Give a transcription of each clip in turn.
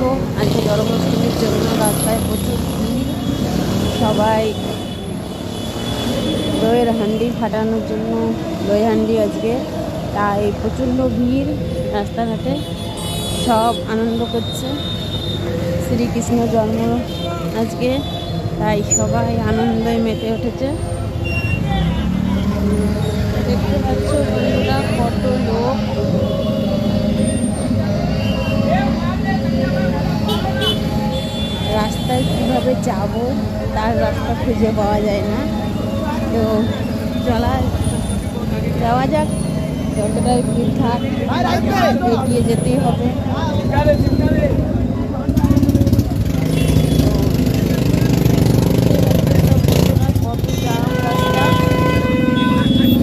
দেখো আজকে জন্মাষ্টমীর জন্য রাস্তায় প্রচুর ভিড়। সবাই দইয়ের হান্ডি ফাটানোর জন্য দই হান্ডি আজকে, তাই প্রচণ্ড ভিড় রাস্তাঘাটে। সব আনন্দ করছে শ্রীকৃষ্ণ জন্ম আজকে, তাই সবাই আনন্দে মেতে উঠেছে। দেখতে পাচ্ছ বন্ধুরা কত লোক। রাস্তায় কিভাবে যাব তার রাস্তা খুঁজে পাওয়া যায় না, তো যাওয়া যাক। যতটাই ভিড় থাক এগিয়ে যেতেই হবে। কত জাম রাস্তা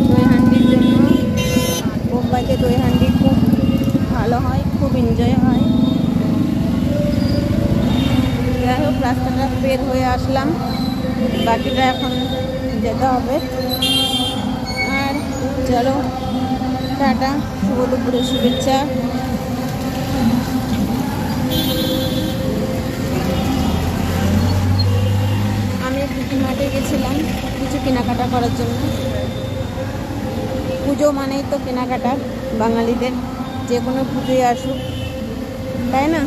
দই হান্ডির জন্য। বোম্বাইতে দই হান্ডি খুব ভালো হয়, খুব এনজয় হয়। যাই হোক, রাস্তাটা বের হয়ে আসলাম, বাকিটা এখন যেতে হবে। আর চলো, টাটা, শুভ দুপুরের শুভেচ্ছা। আমি একটু মাঠে গেছিলাম কিছু কেনাকাটা করার জন্য। পুজো মানেই তো কেনাকাটা, বাঙালিদের যে কোনো পুজোয় আসুক, তাই না?